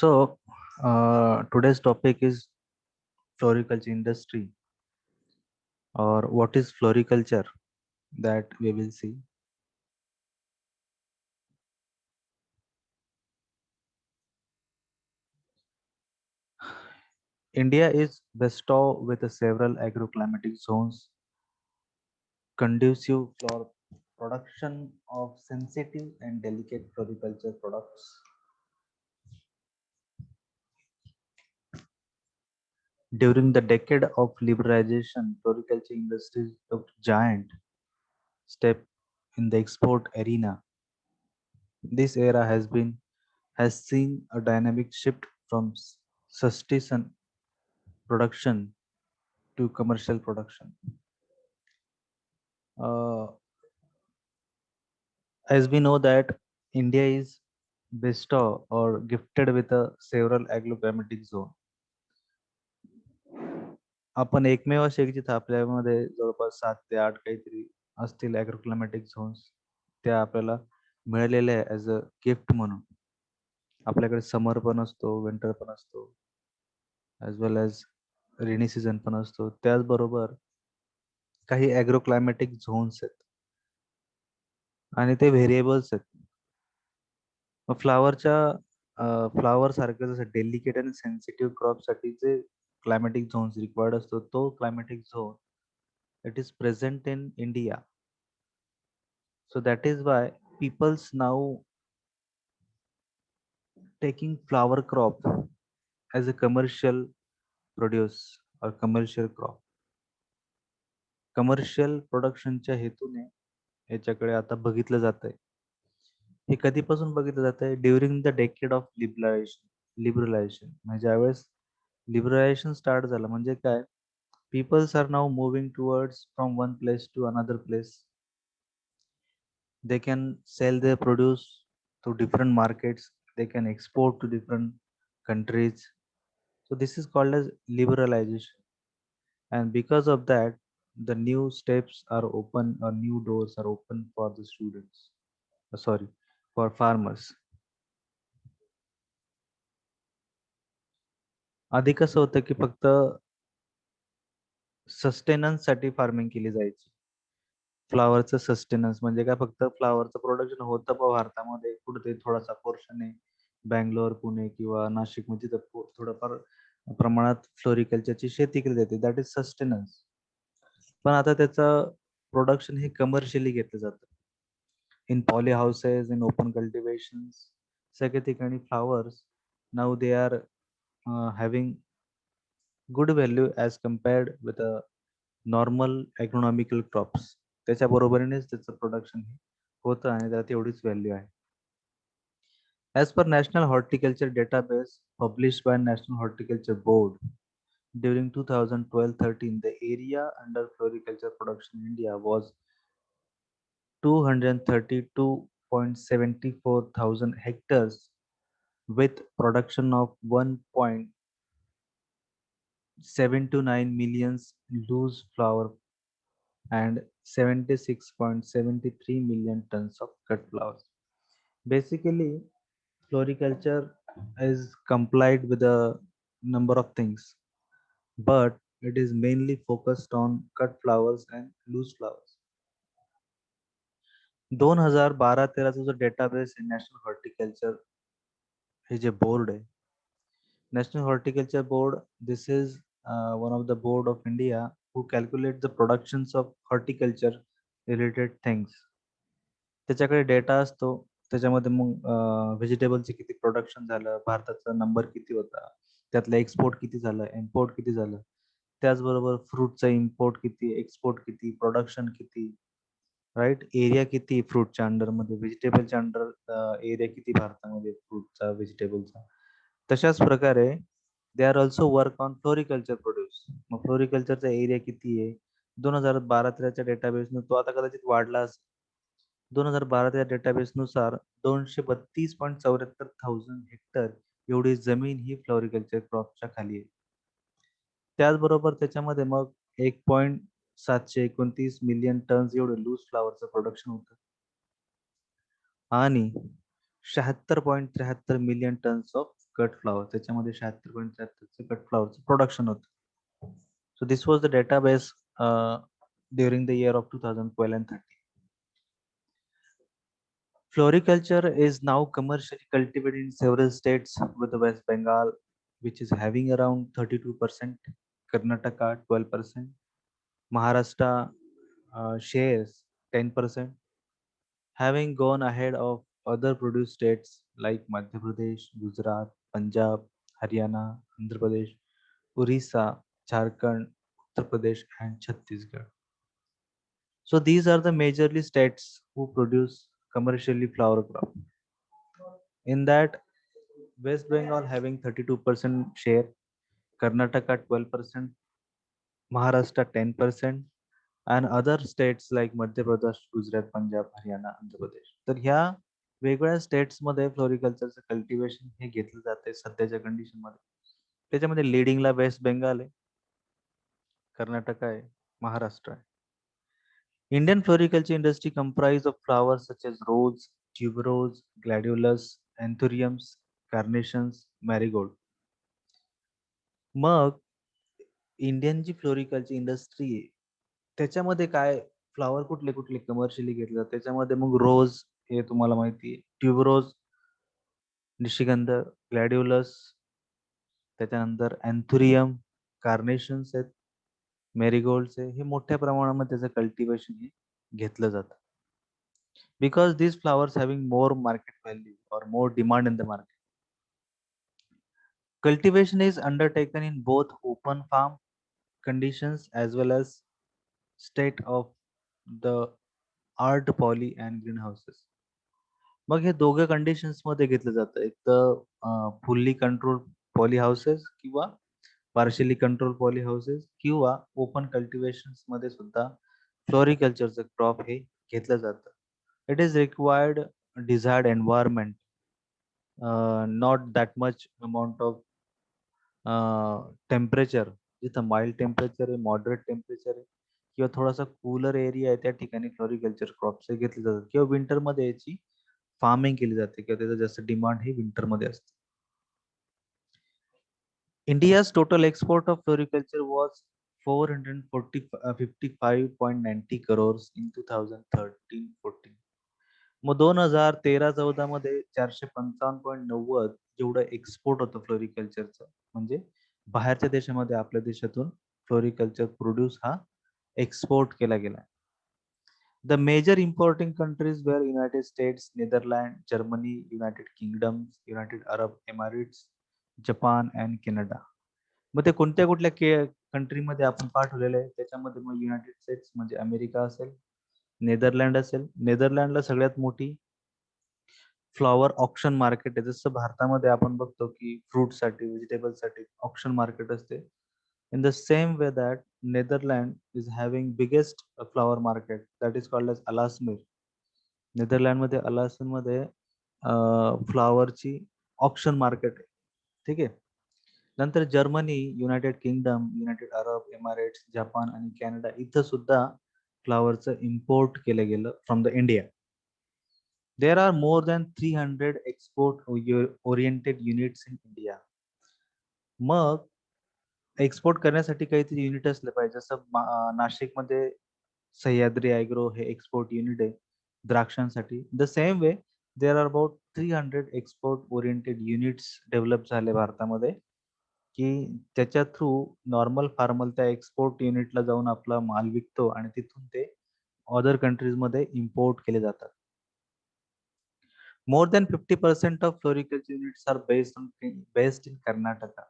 Today's topic is floriculture industry, or what is floriculture, that we will see. India is bestowed with several agroclimatic zones conducive for production of sensitive and delicate floriculture products. During the decade of liberalization, floriculture industries took giant step in the export arena. This era has seen a dynamic shift from sustenance production to commercial production. Uh, as we know that India is bestowed or gifted with a several agroclimatic zone. आपण एकमेव असे की जिथे आपल्यामध्ये जवळपास 7 ते 8 काहीतरी असतील agroclimatic झोन्स, त्या आपल्याला मिळालेल्या आहे ॲज अ गिफ्ट म्हणून. आपल्याकडे समर पण असतो, विंटर पण असतो, ॲज वेल ॲज रेनी सीझन पण असतो. त्याचबरोबर काही agroclimatic झोन्स आहेत आणि ते व्हेरिएबल्स आहेत. मग फ्लॉवर सारखं जसं डेलिकेट आणि सेन्सिटिव्ह क्रॉपसाठी जे क्लायमॅटिक झोन्स रिक्वायर्ड असतो, तो climatic zone it is present in India. So that is why people's now taking flower crop as a commercial produce or commercial crop. Commercial प्रोडक्शनच्या हेतूने याच्याकडे आता बघितलं जात आहे. हे कधीपासून बघितलं जात आहे? During the decade of liberalization म्हणजे ज्यावेळेस लिबरलायझेशन स्टार्ट झालं म्हणजे काय, peoples are now moving towards from one place to another place. They can sell their produce to different markets. They can export to different countries. So this is called as liberalization. And because of that, the new steps are open or new doors are open for the students. Sorry, for farmers. आधी कसं होतं की फक्त sustenance साठी farming केली जायची. फ्लॉवरचं sustenance म्हणजे काय, फक्त फ्लॉवरचं प्रोडक्शन होतं पण भारतामध्ये कुठेतरी थोडासा पोर्शन आहे बँगलोर, पुणे किंवा नाशिक मध्ये थोडंफार प्रमाणात फ्लोरिकल्चरची शेती केली जाते, दॅट इज सस्टेनन्स. पण आता त्याचं प्रोडक्शन हे कमर्शियली घेतलं जातं in polyhouses, in open cultivations. सगळ्या ठिकाणी flowers now they are having good value as compared with a normal economical crops. त्याच्या बरोबरीनेच त्याचं प्रोडक्शन होतं आणि त्याला तेवढीच व्हॅल्यू आहे. As per National Horticulture Database published by National Horticulture Board, during 2012-13, the area under floriculture production in India was 232.74 thousand hectares with production of 1.729 million loose flower and 76.73 million tons of cut flowers. Basically, floriculture is complied with a number of things, but it is mainly focused on cut flowers and loose flowers. 2012-13 जो database आहे national horticulture हे जे board आहे, National Horticulture Board, this is one of the board of India who calculate the productions of horticulture related things. त्याच्याकडे data असतो, त्याच्यामध्ये मग व्हेजिटेबलचे किती प्रोडक्शन झालं, भारताचा नंबर किती होता, त्यातलं एक्सपोर्ट किती झालं, इम्पोर्ट किती झालं, त्याचबरोबर फ्रूटचा इम्पोर्ट किती, एक्सपोर्ट किती, प्रोडक्शन किती, राईट, एरिया किती फ्रूटच्या अंडरमध्ये, व्हेजिटेबलच्या अंडर एरिया किती भारतामध्ये फ्रूटचा, व्हेजिटेबलचा. तशाच प्रकारे they are also work on floriculture produce. मग फ्लोरिकल्चरचा एरिया किती आहे, 2012-13च्या डेटाबेसनं तो आता कदाचित वाढला असेल. 2012 डेटाबेसनुसार 232.74 थाउजंड हेक्टर एवढी जमीन ही फ्लोरिकल्चर क्रॉपच्या खाली आहे. त्याचबरोबर त्याच्यामध्ये मग 1.729 मिलियन टन्स एवढे लूज फ्लावरचं प्रोडक्शन होतं आणि 76.73 million tons of cut flower, त्याच्यामध्ये 76.73 कट फ्लॉवरचं प्रोडक्शन होतं. So this was the database during the year of 2012 and 13. Floriculture is now commercially cultivated in several states, with the West Bengal, which is having around 32%, Karnataka 12%, Maharashtra shares 10%, having gone ahead of other produce states like Madhya Pradesh, Gujarat, Punjab, Haryana, Andhra Pradesh, Orissa, Jharkhand, Uttar Pradesh, and Chhattisgarh. So these are the majorly states who produce commercially flower crop. In that, West Bengal having 32% share, Karnataka 12%, Maharashtra 10%, and other states like Madhya Pradesh, Gujarat, Punjab, Haryana, Andhra Pradesh. तर ह्या वेगवेगळ्या स्टेट्समध्ये फ्लोरिकल्चरचं cultivation हे घेतलं जाते सध्याच्या कंडिशनमध्ये. त्याच्यामध्ये लिडिंगला वेस्ट बेंगाल आहे, कर्नाटक आहे, महाराष्ट्र आहे. Indian floriculture industry comprised of flowers such as rose, tuberose, gladiolus, anthuriums, carnations, marigold. मग इंडियन जी फ्लोरिकल्चर इंडस्ट्री आहे त्याच्यामध्ये काय फ्लावर कुठले कुठले कमर्शियली घेतले जातात त्याच्यामध्ये मग रोज हे तुम्हाला माहिती आहे, ट्युबरोज, निशिगंध, ग्लॅडिओलस, त्याच्यानंतर अँथुरियम, कार्नेशन्स आहेत, मेरीगोल्ड्स आहे, हे मोठ्या प्रमाणामध्ये त्याचं कल्टिवेशन हे घेतलं जातं. Because these flowers having more market value or more demand in the market. Cultivation is undertaken in both open farm conditions as well as state of the art poly and greenhouses. मग हे दोघे conditions मध्ये घेतलं जातं. एक तर fully control poly houses किंवा partially control poly houses किंवा ओपन कल्टिवेशन्स मध्ये सुद्धा फ्लोरिकल्चरचं क्रॉप हे घेतलं जातं. It is required desired environment, not that much amount of temperature, जिथं माइल्ड टेम्परेचर आहे, मॉडरेट टेम्परेचर आहे किंवा थोडासा कूलर एरिया आहे त्या ठिकाणी फ्लोरिकल्चर क्रॉप्स हे घेतले जातात किंवा विंटरमध्ये याची फार्मिंग केली जाते किंवा त्याचं जास्त डिमांड हे विंटरमध्ये असते. India's total export of floriculture was 455.90 crores in 2013-14. मग 2013-14 मध्ये 455.90 जेवढं एक्सपोर्ट होतं फ्लोरिकल्चरचं, म्हणजे बाहेरच्या देशामध्ये आपल्या देशातून फ्लोरिकल्चर प्रोड्यूस हा एक्सपोर्ट केला गेला. The major importing countries were United States, Netherlands, Germany, United Kingdom, United Arab Emirates, Japan and Canada. मग ते कोणत्या कुठल्या कंट्रीमध्ये आपण पाठवलेलं आहे त्याच्यामध्ये मग युनायटेड स्टेट्स म्हणजे अमेरिका असेल, नेदरलँड असेल. नेदरलँडला सगळ्यात मोठी फ्लॉवर ऑक्शन मार्केट आहे. जसं भारतामध्ये आपण बघतो की फ्रूटसाठी, व्हेजिटेबलसाठी ऑक्शन मार्केट असते. In the same way that Netherland is having biggest flower market that is called as Aalsmeer. नेदरलँडमध्ये अलासमीरमध्ये फ्लॉवरची ऑक्शन मार्केट आहे. ठीक आहे. नंतर Germany, United Kingdom, United Arab Emirates, Japan आणि कॅनडा इथं सुद्धा फ्लॉवरचं इम्पोर्ट केलं गेलं from the India. There are more than 300 export oriented units in India. मग एक्सपोर्ट करण्यासाठी काहीतरी युनिट असलं पाहिजे. जसं नाशिकमध्ये सह्याद्री ॲग्रो हे एक्सपोर्ट युनिट आहे द्राक्षांसाठी. The same way there are about 300 export oriented units develop झाले भारतामध्ये, की त्याच्या थ्रू नॉर्मल फार्मर त्या एक्सपोर्ट युनिटला जाऊन आपला माल विकतो आणि तिथून ते अदर कंट्रीज मध्ये इम्पोर्ट केले जातात. More than 50% of floriculture units are based in Karnataka.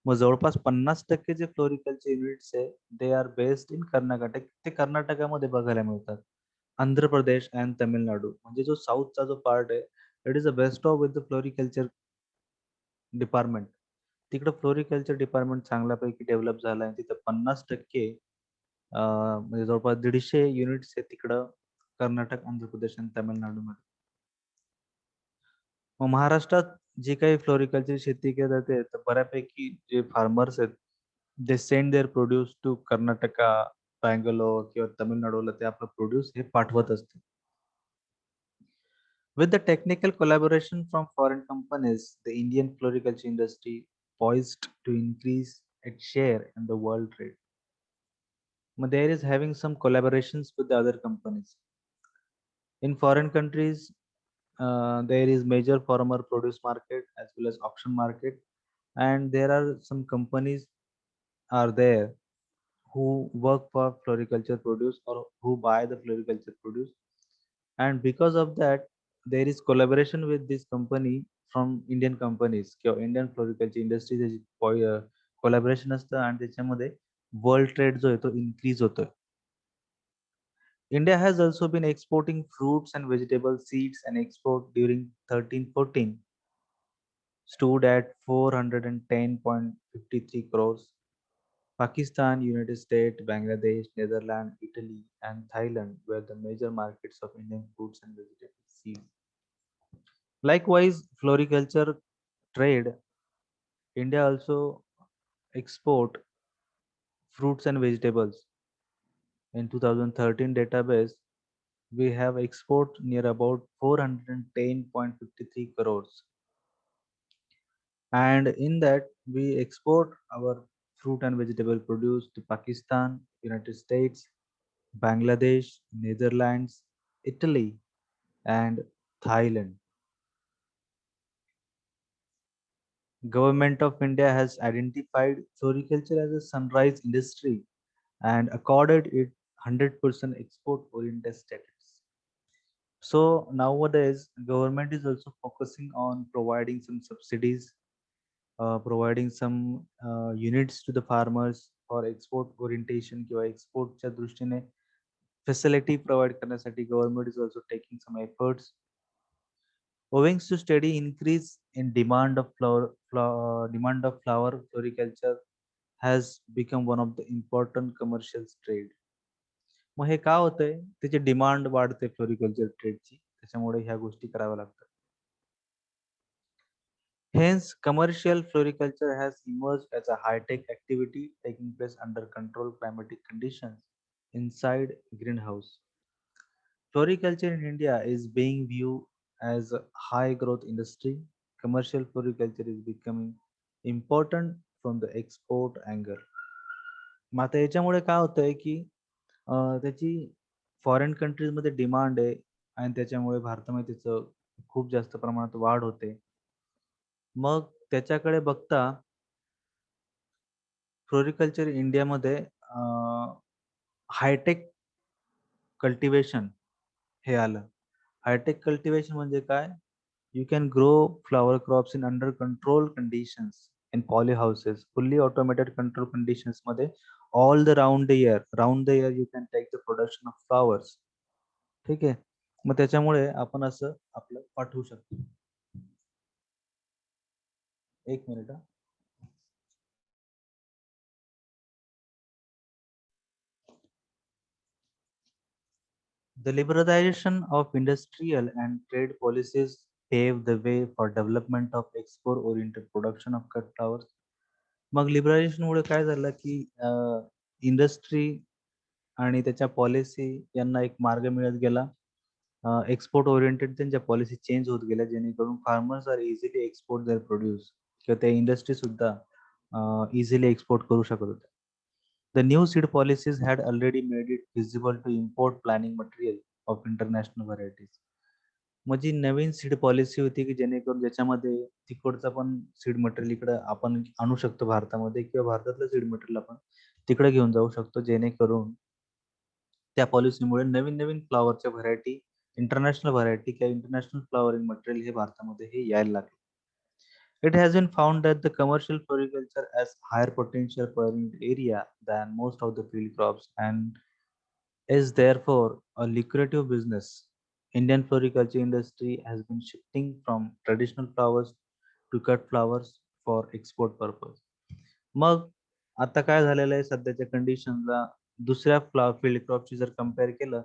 मग जवळपास 50% जे फ्लोरिकल्चर युनिट्स आहे they are based in Karnataka. ते कर्नाटकामध्ये बघायला मिळतात. आंध्र प्रदेश अँड तमिळनाडू म्हणजे जो साऊथचा जो पार्ट आहे it is a best of with the floriculture department. तिकडं फ्लोरिकल्चर डिपार्टमेंट चांगल्यापैकी डेव्हलप झालं आहे. तिथं 50% म्हणजे जवळपास 150 युनिट्स आहेत तिकडं कर्नाटक, आंध्र प्रदेश आणि तामिळनाडूमध्ये. मग महाराष्ट्रात जे काही फ्लोरिकल्चर शेती केली जाते तर बऱ्यापैकी जे फार्मर्स आहेत they send their produce to Karnataka, Bangalore किंवा तमिळनाडूला ते आपलं प्रोड्यूस हे पाठवत असते. With the technical collaboration from foreign companies, the Indian floriculture industry poised to increase its share in the world trade. There is having some collaborations with the other companies. In foreign countries, there is major farmer produce market as well as auction market, and there are some companies are there who work for floriculture produce or who buy the floriculture produce, and because of that there is collaboration with this company from Indian companies किंवा Indian floriculture industry त्याची collaboration असतं आणि त्याच्यामध्ये world trade जो आहे तो increase होतोय. India has also been exporting fruits and vegetable seeds, and export during 13-14 stood at 410.53 crores. Pakistan, United States, Bangladesh, Netherlands, Italy, and Thailand were the major markets of Indian fruits and vegetable seeds. Likewise, floriculture trade, India also export fruits and vegetables. In 2013 database, we have export near about 410.53 crores. And in that, we export our fruit and vegetable produce to Pakistan, United States, Bangladesh, Netherlands, Italy, and Thailand. Government of India has identified floriculture as a sunrise industry and accorded it 100% export oriented status. So nowadays, government is also focusing on providing some subsidies, providing some units to the farmers for export orientation किंवा एक्सपोर्टच्या दृष्टीने facility provide करण्यासाठी government is also taking some efforts. Owing to steady increase in demand of flower, floriculture has become one of the important commercial trade. मग हे का होतंय? त्याची demand वाढते floriculture ट्रेडची, त्याच्यामुळे ह्या गोष्टी कराव्या लागतात. Hence, commercial floriculture has emerged as a high-tech activity taking place under controlled climatic conditions inside greenhouse. Floriculture in India is being viewed as a high-growth industry. Commercial floriculture is becoming important from the export angle. मग आता याच्यामुळे काय होतंय की त्याची foreign कंट्रीजमध्ये demand आहे आणि त्याच्यामुळे भारतामध्ये त्याचं खूप जास्त प्रमाणात वाढ होते. मग त्याच्याकडे बघता फ्लोरिकल्चर इंडियामध्ये हायटेक कल्टिवेशन हे आलं. हायटेक कल्टिवेशन म्हणजे काय? You can grow flower crops in under control conditions in polyhouses, fully automated control conditions मध्ये all the round the year you can take the production of flowers. ठीक आहे. मग त्याच्यामुळे आपण असं आपलं पाठवू शकतो. एक minute. The liberalization of industrial and trade policies paved the way for development of export-oriented production of cut flowers. मग लिबरलायझेशनमुळे काय झालं की इंडस्ट्री आणि त्याच्या पॉलिसी यांना एक मार्ग मिळत गेला. एक्सपोर्ट ओरिएंटेड त्यांच्या पॉलिसी चेंज होत गेल्या जेणेकरून farmers are easily export their produce किंवा त्या इंडस्ट्री सुद्धा इझिली एक्सपोर्ट करू शकत होत्या. The new seed policies had already made it feasible to import planting material of international varieties. मग जी नवीन सीड पॉलिसी होती की जेणेकरून ज्याच्यामध्ये तिकडचं पण सीड मटेरियल इकडं आपण आणू शकतो भारतामध्ये किंवा भारतातलं सीड मटेरियल आपण तिकडे घेऊन जाऊ शकतो जेणेकरून त्या पॉलिसीमुळे नवीन नवीन फ्लॉवरच्या व्हरायटी इंटरनॅशनल व्हरायटी किंवा इंटरनॅशनल फ्लॉवरिंग मटेरियल हे भारतामध्ये हे यायला लागले. It has been found that the commercial floriculture has higher potential per unit area than most of the field crops and is therefore a lucrative business. Indian floriculture industry has been shifting from traditional flowers to cut flowers for export purpose. मग आता काय झालेलं आहे सध्याच्या कंडिशनला दुसऱ्या field क्रॉपची जर compare केलं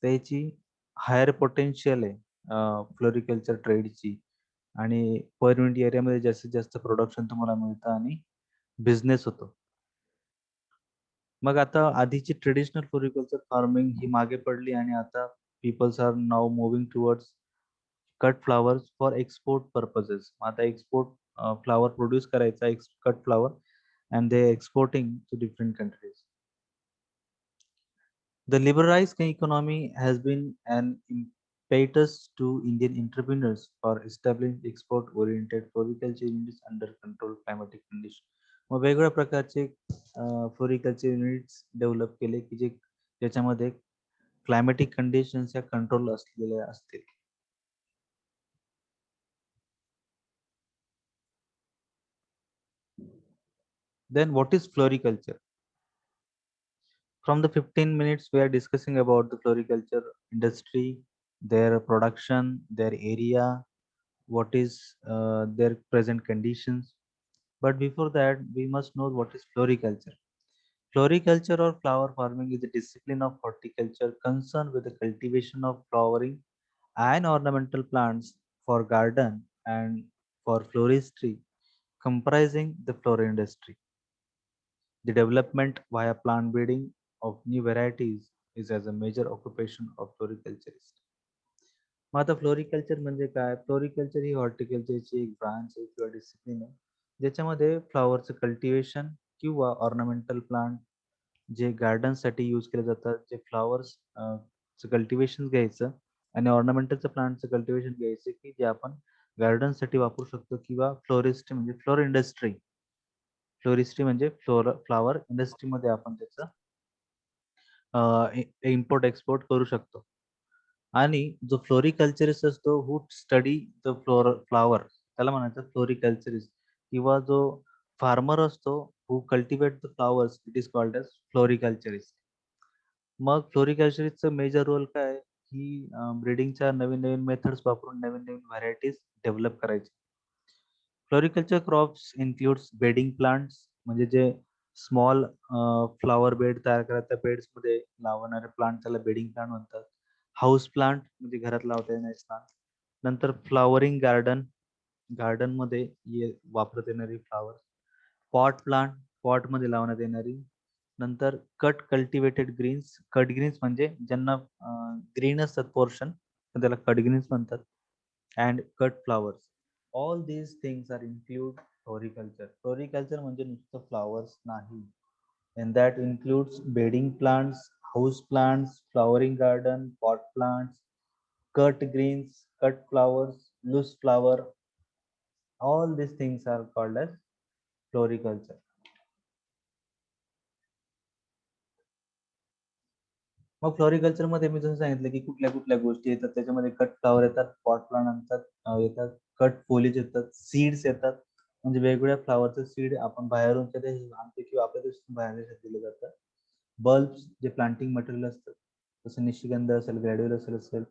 तर याची हायर पोटेन्शियल आहे फ्लोरिकल्चर ट्रेडची आणि पर युनिट एरियामध्ये जास्तीत जास्त प्रोडक्शन तुम्हाला मिळतं आणि बिझनेस होतो. मग आता आधीची ट्रेडिशनल फ्लोरिकल्चर फार्मिंग ही मागे पडली आणि आता peoples are now moving towards cut flowers for export purposes. आता एक्सपोर्ट फ्लावर प्रोड्यूस करायचा, cut flower, and they exporting to different countries. The liberalized economy has been an impetus to Indian entrepreneurs for establishing export-oriented floriculture units under controlled climatic conditions. मग वेगवेगळ्या प्रकारचे floriculture units develop केले की जे ज्याच्यामध्ये climatic conditions या control असलेल्या असतील. Then what is floriculture? From the 15 minutes we are discussing about the floriculture industry, their production, their area, what is their present conditions. But before that, we must know what is floriculture. Floriculture or flower farming is a discipline of horticulture concerned with the cultivation of flowering and ornamental plants for garden and for floristry, comprising the floral industry. The development via plant breeding of new varieties is as a major occupation of floriculturist. मग आता floriculture म्हणजे काय? Floriculture ही हॉर्टिकल्चरची एक branch आहे किंवा discipline आहे, ज्याच्यामध्ये फ्लॉवरचं cultivation किंवा ऑर्नामेंटल प्लांट जे गार्डनसाठी यूज केले जातात, जे फ्लॉवर्स कल्टिवेशन घ्यायचं आणि ऑर्नामेंटलचं प्लांटचं कल्टिवेशन घ्यायचं की जे आपण गार्डनसाठी वापरू शकतो, किंवा फ्लोरिस्ट्री म्हणजे फ्लोर इंडस्ट्री. फ्लोरिस्ट्री म्हणजे फ्लॉवर इंडस्ट्रीमध्ये आपण त्याचं इम्पोर्ट एक्सपोर्ट करू शकतो. आणि जो फ्लोरिकल्चरिस्ट असतो हू स्टडी द फ्लॉवर, त्याला म्हणायचं फ्लोरिकल्चरिस्ट. किंवा जो फार्मर असतो who cultivate the flowers, it is called as floriculturist. मग फ्लोरिकल्चरिस्टचं मेजर रोल काय आहे की ब्रीडिंगच्या नवीन नवीन मेथड्स वापरून नवीन नवीन व्हरायटीज डेव्हलप करायची. Floriculture crops includes bedding plants, म्हणजे जे स्मॉल फ्लॉवर बेड तयार करतात, त्या बेड्समध्ये लावणारे प्लांट त्याला बेडिंग प्लांट म्हणतात. हाऊस प्लांट म्हणजे घरात लावता येणारे प्लांट. नंतर फ्लॉवरिंग गार्डन, गार्डन मध्ये वापरता येणारी फ्लॉवर. पॉट प्लांट, पॉट मध्ये लावण्यात येणारी. नंतर cut cultivated greens, cut greens म्हणजे ज्यांना ग्रीन असतात पोर्शन, त्याला कट ग्रीन्स म्हणतात. And cut flowers. All these things are include floriculture. Floriculture म्हणजे नुसतं फ्लॉवर्स नाही, and that includes bedding plants, house plants, flowering garden, pot plants, cut greens, cut flowers, loose flower. All these things are called as floriculture. मग floriculture मध्ये मी जसं सांगितलं की कुठल्या कुठल्या गोष्टी येतात, त्याच्यामध्ये कट फ्लावर येतात, पॉट प्लांट येतात, कट फोलेज येतात, सीड्स येतात. म्हणजे वेगवेगळ्या फ्लावरचे सीड आपण बाहेरून आणतो किंवा आपल्या देशातून बाहेर देशात दिले जातात. बल्ब्स जे प्लांटिंग मटेरियल असतं, जसं निशिगंध असेल, ग्रॅड्युलस असेल,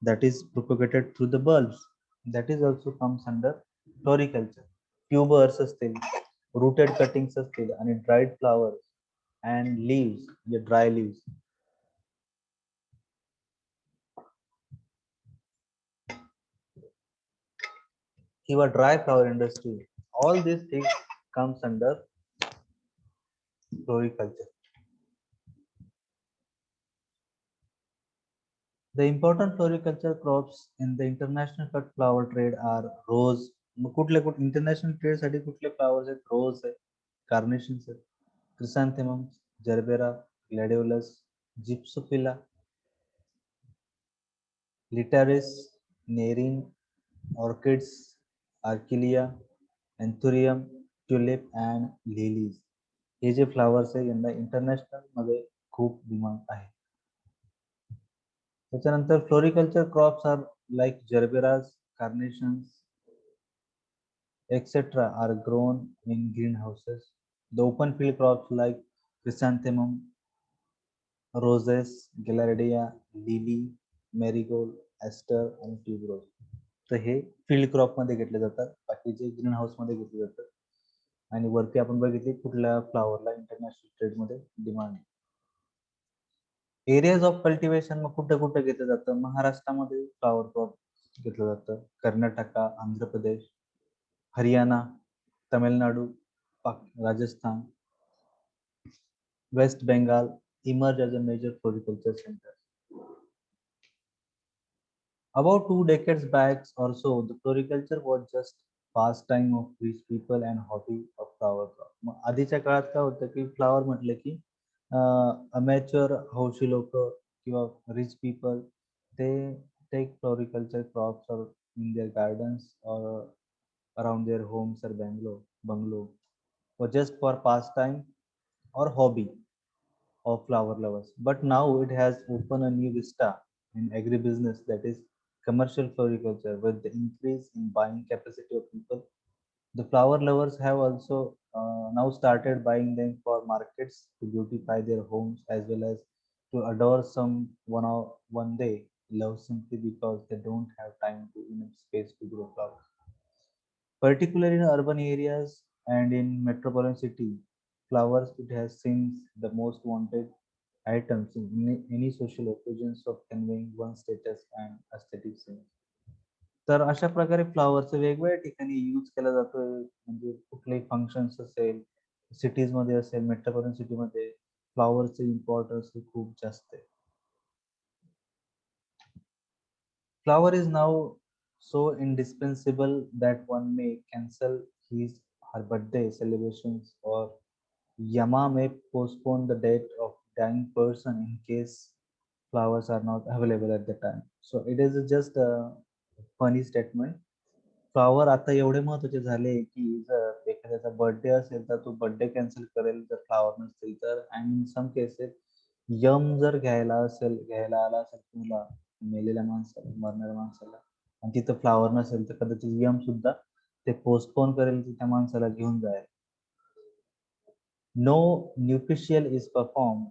that is propagated through the bulbs, that is also comes under floriculture. Tubers असतील, rooted cuttings असतील, आणि dried flowers and leaves, म्हणजे dry leaves. किंवा dry flower industry, all these things comes under floriculture. The important floriculture crops in the international cut flower trade are rose. मग कुठले international trade साठी कुठले flowers आहेत? रोज आहे, कार्नेशन्स आहेत, chrysanthemum, gerbera, gladiolus, gypsophila, liatris, nerine, orchids, आर्किलिया, anthurium, tulip and lilies. हे जे फ्लावर्स आहे यांना इंटरनॅशनल मध्ये खूप डिमांड आहे. त्याच्यानंतर floriculture crops are like gerberas, carnations, etc. are grown in greenhouses. The open field crops like chrysanthemum, roses, gaillardia, lily, marigold, aster आणि tuberose. तर हे फील्ड क्रॉप मध्ये घेतले जातात, बाकीचे ग्रीन हाऊस मध्ये घेतले जातात. आणि वरती आपण बघितले कुठल्या फ्लावरला इंटरनॅशनल ट्रेड मध्ये डिमांड. एरियाज ऑफ कल्टिवेशन मग कुठे कुठे घेतलं जातं? महाराष्ट्रामध्ये फ्लावर क्रॉप घेतलं जातं, Karnataka, Andhra Pradesh, Haryana, Tamil Nadu, Rajasthan, West Bengal emerge as a major floriculture center. About 2 decades back or so, the floriculture was just pastime of rich people and hobby of flower crop. मग आधीच्या काळात काय होतं की फ्लॉवर म्हटलं की अमॅच्युअर हौशी लोक किंवा रिच पीपल ते टेक फ्लोरिकल्चर क्रॉप्स और इन देअर गार्डन्स और around their homes or bungalow or just for pastime or hobby of flower lovers. But now it has opened a new vista in agribusiness, that is commercial floriculture. With the increase in buying capacity of people, the flower lovers have also now started buying them for markets to beautify their homes as well as to adore some one day love simply because they don't have time to enough space to grow flowers. Particularly in urban areas and in metropolitan city, flowers it has seems the most wanted items in any social occasions of conveying one status and aesthetic sense. तर अशा प्रकारे फ्लॉवरचं वेगवेगळ्या ठिकाणी use केला जातोय म्हणजे कुठलेही functions असेल सिटीज मध्ये असेल मेट्रोपॉलिटन सिटीमध्ये फ्लॉवरचे इम्पॉर्टन्स हे खूप जास्त आहे. Flower is now so indispensable that one may cancel his her birthday celebrations or Yama may postpone the date of dying person in case flowers are not available at the time. So it is just a funny statement. Flower आता एवढे महत्वाचे झाले की जर एखाद्याचा birthday असेल तर तो बर्थडे कॅन्सल करेल जर फ्लॉवर नसतील तर अँड इन सम केसेस यम जर घ्यायला आला असेल तुला मेलेल्या माणसाला मरणाऱ्या माणसाला आणि तिथं फ्लॉवर नसेल तर कदाचित यम सुद्धा ते पोस्टपोन करेल की त्या माणसाला घेऊन जाईल. No nuptial is performed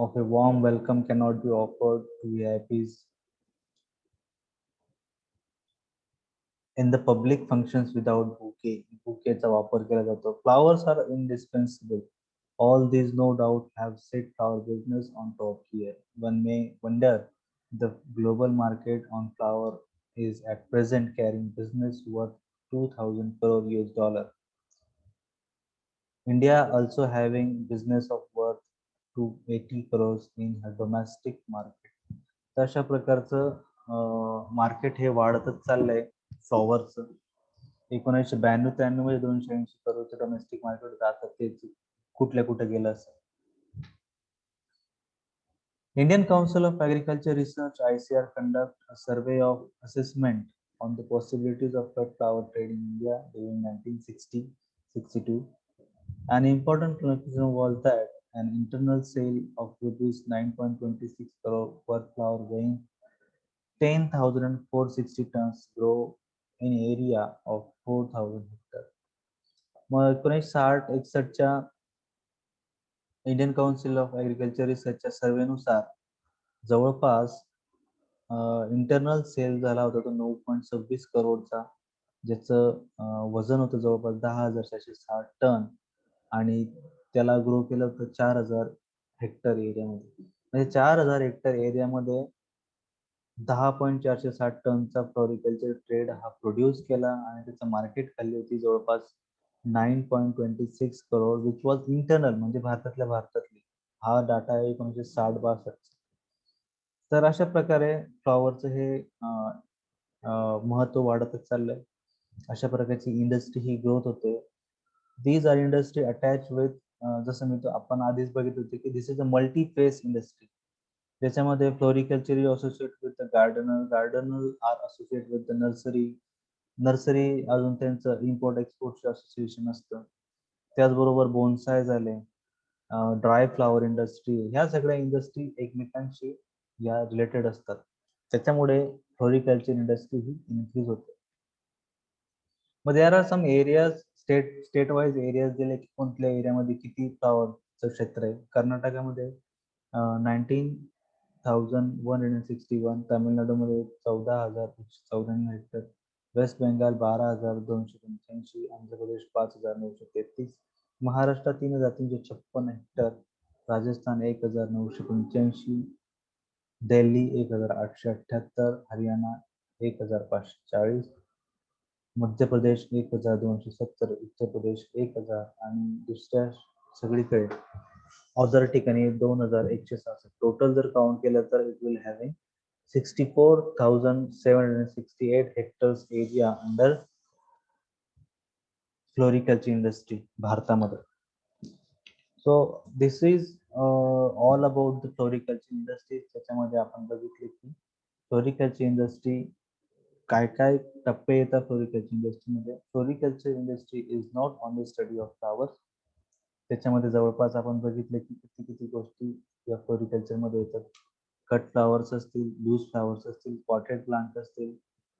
of a warm welcome cannot be offered to VIPs in the public functions without bouquet. Bouquetचा वापर केला जातो. Flowers are indispensable. All these no doubt have set flower business on top here. One may wonder the global market on flower is at present carrying business worth 2000 crore US dollar. India also having business of worth to 80 crores in her domestic market. तर अशा प्रकारचं market हे वाढतच चाललंय फ्लॉवरचं. 1992-93 मध्ये 280 करोडचं domestic market होतं, आता तेच कुठे गेलं असं. Indian Council of Agriculture Research ICR conduct a survey of assessment on the possibilities of cut flower trade in India during 1960-62. An important conclusion was that an internal sale of rupees 9.26 crore per flower weighing 10,460 tons grow in area of 4,000 hectares. मग 1960-61च्या Indian council of agriculture रिसर्चच्या सर्वेनुसार जवळपास internal shell झाला होता तो 9.26 करोडचा, ज्याचं वजन होतं जवळपास 10,760 टन आणि त्याला ग्रो केलं होतं 4,000 हेक्टर एरियामध्ये. म्हणजे 4,000 हेक्टर एरियामध्ये 10.460 टनचा फ्लोरिकल्चर ट्रेड हा प्रोड्यूस केला आणि त्याचं मार्केट खाल्ली होती जवळपास 9.26 करोड विच वॉज इंटरनल म्हणजे भारतातली. हा डाटा आहे 1960-62. तर अशा प्रकारे फ्लॉवरचं हे महत्व वाढतच चाललंय. अशा प्रकारची इंडस्ट्री ही ग्रोथ होते. These are industry attach with जसं मी आपण आधीच बघितलं होते की this is a multi face industry, ज्याच्यामध्ये floriculture associate with the gardener are associate with the nursery अजून त्यांचं इम्पोर्ट एक्सपोर्टचं असोसिएशन असतं. त्याचबरोबर बोनसाय झाले, ड्राय फ्लॉवर इंडस्ट्री, ह्या सगळ्या इंडस्ट्री एकमेकांशी या रिलेटेड असतात. त्याच्यामुळे फ्लोरिकल्चर इंडस्ट्री ही इन्क्रीज होते. मग there are some areas state wise areas दिले की कोणत्या एरियामध्ये किती फ्लॉवरचं क्षेत्र आहे. कर्नाटकामध्ये 19,161, तामिळनाडूमध्ये 14,194 hectare, waste Bengal 12,285, Andhra Pradesh 5,933, Maharashtra 3,356 hectare, Rajasthan 1,985, Delhi 1,878, Haryana 1,540, Madhya Pradesh 1,270, Uttar Pradesh 1,000 आणि दुसऱ्या सगळीकडे अदर ठिकाणी 2,166. टोटल जर काउंट केलं तर it will having 64,768 hectares area under floriculture industry भारतामध्ये. So this is all about the floriculture industry. त्याच्यामध्ये आपण बघितले की फ्लोरिकल्चर इंडस्ट्री काय काय टप्पे येतात फ्लोरिकल्चर इंडस्ट्रीमध्ये. Floriculture industry is not only study of flowers. त्याच्यामध्ये जवळपास आपण बघितले की किती किती गोष्टी या फ्लोरिकल्चर मध्ये येतात. कट फ्लावर्स असतील, लूज फ्लावर्स असतील, पॉटेड प्लांट असतील,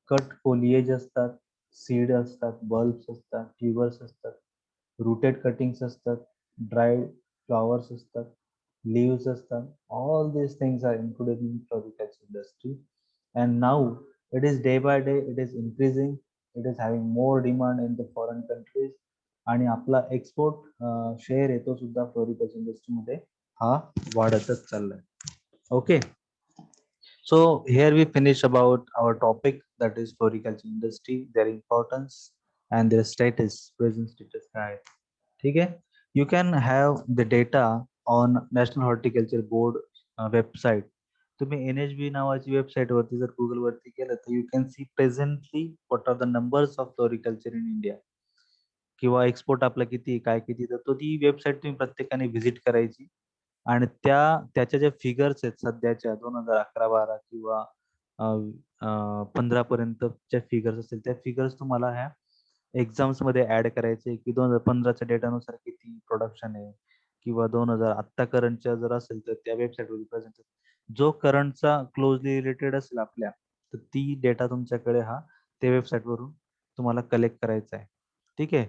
कट फोलिएज असतात, सीड असतात, बल्ब्स असतात, ट्युबर्स असतात, रूटेड कटिंग्स असतात, ड्राईड फ्लॉवर्स असतात, leaves असतात. All these things are included in floriculture industry, and now it is day by day it is increasing. It is having more demand in the foreign countries, आणि आपला export share येतो सुद्धा floriculture इंडस्ट्रीमध्ये हा वाढतच चाललाय. Okay, so here we finish about our topic, that is floriculture industry, their importance and their status, present status काय आहे. ठीक आहे. You can have the data on National Horticulture Board website. तुम्ही NHB नावाची वेबसाईट वरती जर Google वरती गेलं तर you can see presently what are the numbers of floriculture in India, किंवा एक्सपोर्ट आपला किती काय किती, तर तो ती वेबसाईट तुम्ही प्रत्येकाने व्हिजिट करायची. आणि त्याच्या ज्या फिगर्स आहेत सध्याच्या 2011-12 किंवा 15 पर्यंतच्या फिगर्स असतील, त्या फिगर्स तुम्हाला ह्या एक्झाम्स मध्ये ऍड करायचे की 2015च्या डेटानुसार किती प्रोडक्शन आहे, किंवा 2000 आत्ता करंटच्या जर असेल तर त्या वेबसाईटवर प्रेझेंट. जो करंटचा क्लोजली रिलेटेड असेल आपल्या, तर ती डेटा तुमच्याकडे हा त्या वेबसाईट वरून तुम्हाला कलेक्ट करायचा आहे. ठीक आहे.